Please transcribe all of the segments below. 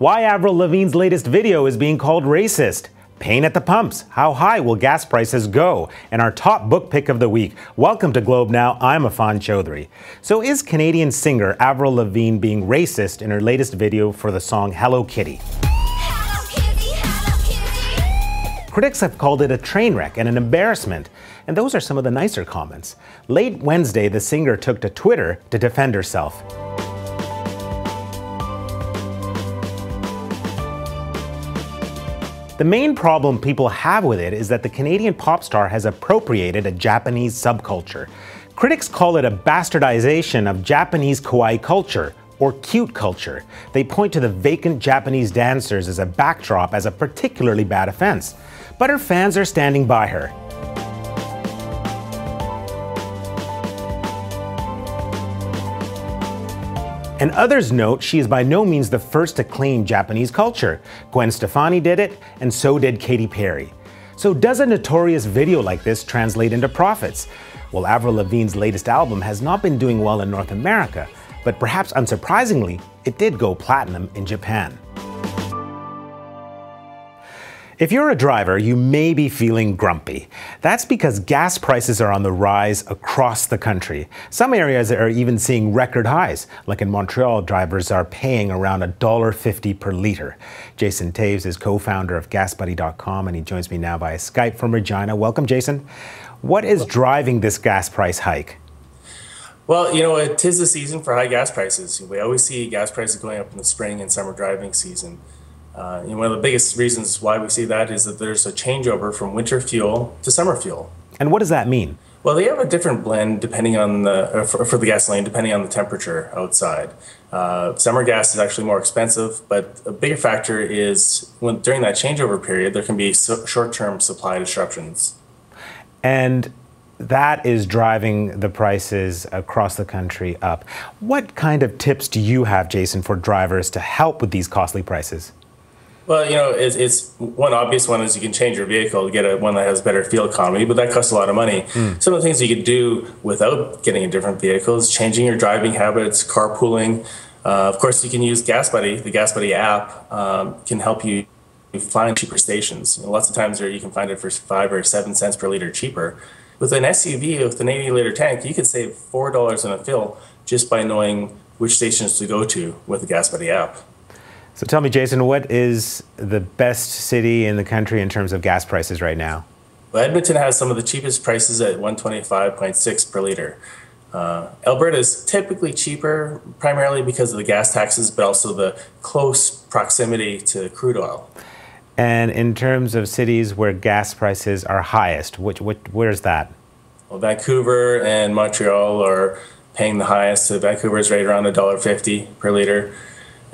Why Avril Lavigne's latest video is being called racist. Pain at the pumps. How high will gas prices go? And our top book pick of the week. Welcome to Globe Now. I'm Affan Chowdhry. So is Canadian singer Avril Lavigne being racist in her latest video for the song Hello Kitty? Critics have called it a train wreck and an embarrassment, and those are some of the nicer comments. Late Wednesday, the singer took to Twitter to defend herself. The main problem people have with it is that the Canadian pop star has appropriated a Japanese subculture. Critics call it a bastardization of Japanese kawaii culture, or cute culture. They point to the vacant Japanese dancers as a backdrop as a particularly bad offense. But her fans are standing by her. And others note she is by no means the first to claim Japanese culture. Gwen Stefani did it, and so did Katy Perry. So does a notorious video like this translate into profits? Well, Avril Lavigne's latest album has not been doing well in North America, but perhaps unsurprisingly, it did go platinum in Japan. If you're a driver, you may be feeling grumpy. That's because gas prices are on the rise across the country. Some areas are even seeing record highs. Like in Montreal, drivers are paying around $1.50 per litre. Jason Toews is co-founder of GasBuddy.com, and he joins me now via Skype from Regina. Welcome, Jason. What is driving this gas price hike? Well, you know, it is the season for high gas prices. We always see gas prices going up in the spring and summer driving season. One of the biggest reasons why we see that is that there's a changeover from winter fuel to summer fuel. And what does that mean? Well, they have a different blend depending on for the gasoline, depending on the temperature outside. Summer gas is actually more expensive, but a bigger factor is during that changeover period, there can be short-term supply disruptions. And that is driving the prices across the country up. What kind of tips do you have, Jason, for drivers to help with these costly prices? Well, you know, it's one obvious one is you can change your vehicle to get one that has better fuel economy, but that costs a lot of money. Some of the things you could do without getting a different vehicle is changing your driving habits, carpooling. Of course, you can use GasBuddy. The GasBuddy app can help you find cheaper stations. And lots of times you can find it for 5 or 7 cents per litre cheaper. With an SUV with an 80-litre tank, you could save $4 on a fill just by knowing which stations to go to with the GasBuddy app. So tell me, Jason, what is the best city in the country in terms of gas prices right now? Well, Edmonton has some of the cheapest prices at $125.6 per litre. Alberta is typically cheaper, primarily because of the gas taxes, but also the close proximity to crude oil. And in terms of cities where gas prices are highest, where's that? Well, Vancouver and Montreal are paying the highest. So Vancouver is right around $1.50 per litre.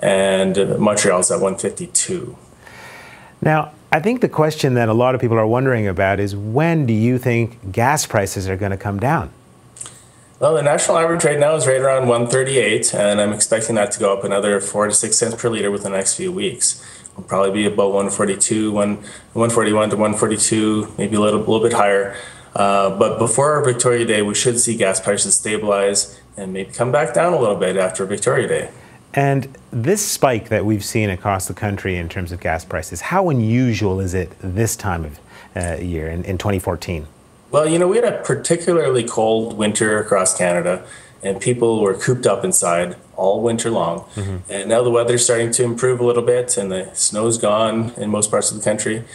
And Montreal's at $1.52. Now, I think the question that a lot of people are wondering about is when do you think gas prices are going to come down? Well, the national average right now is right around $1.38, and I'm expecting that to go up another 4 to 6 cents per litre within the next few weeks. We'll probably be about $1.42, $1.41 to $1.42, maybe a little bit higher. But before our Victoria Day, we should see gas prices stabilize and maybe come back down a little bit after Victoria Day. And this spike that we've seen across the country in terms of gas prices, how unusual is it this time of year in 2014? Well, you know, we had a particularly cold winter across Canada, and people were cooped up inside all winter long. And now the weather's starting to improve a little bit, and the snow's gone in most parts of the country.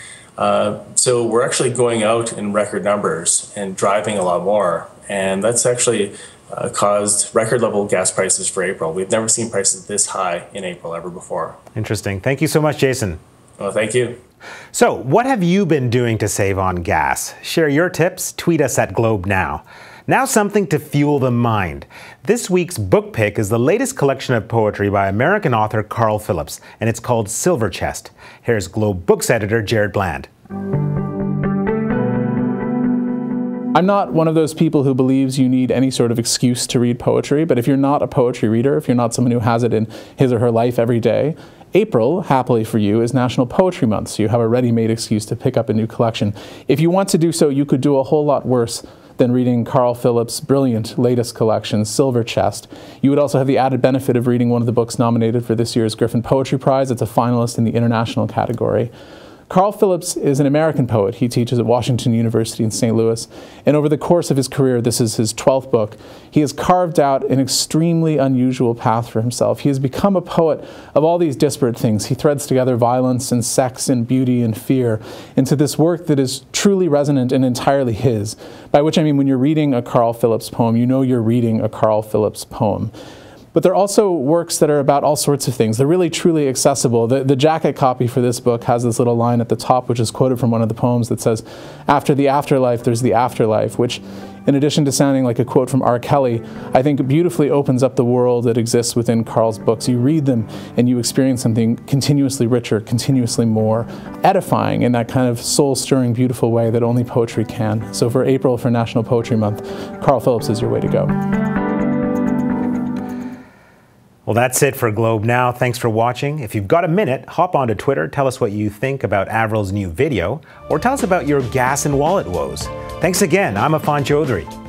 So we're actually going out in record numbers and driving a lot more. And that's actually caused record level gas prices for April. We've never seen prices this high in April ever before. Interesting. Thank you so much, Jason. Well, thank you. So, what have you been doing to save on gas? Share your tips. Tweet us at Globe Now. Now something to fuel the mind. This week's book pick is the latest collection of poetry by American author Carl Phillips, and it's called Silver Chest. Here's Globe Books editor Jared Bland. I'm not one of those people who believes you need any sort of excuse to read poetry, but if you're not a poetry reader, if you're not someone who has it in his or her life every day, April, happily for you, is National Poetry Month, so you have a ready-made excuse to pick up a new collection. If you want to do so, you could do a whole lot worse than reading Carl Phillips' brilliant latest collection, Silver Chest. You would also have the added benefit of reading one of the books nominated for this year's Griffin Poetry Prize. It's a finalist in the international category. Carl Phillips is an American poet. He teaches at Washington University in St. Louis. And over the course of his career, this is his 12th book, he has carved out an extremely unusual path for himself. He has become a poet of all these disparate things. He threads together violence and sex and beauty and fear into this work that is truly resonant and entirely his. By which I mean, when you're reading a Carl Phillips poem, you know you're reading a Carl Phillips poem. But they're also works that are about all sorts of things. They're really, truly accessible. The jacket copy for this book has this little line at the top, which is quoted from one of the poems that says, "After the afterlife, there's the afterlife," which, in addition to sounding like a quote from R. Kelly, I think beautifully opens up the world that exists within Carl's books. You read them and you experience something continuously richer, continuously more edifying in that kind of soul-stirring, beautiful way that only poetry can. So for April, for National Poetry Month, Carl Phillips is your way to go. Well, that's it for Globe Now. Thanks for watching. If you've got a minute, hop onto Twitter, tell us what you think about Avril's new video, or tell us about your gas and wallet woes. Thanks again. I'm Affan Chowdhry.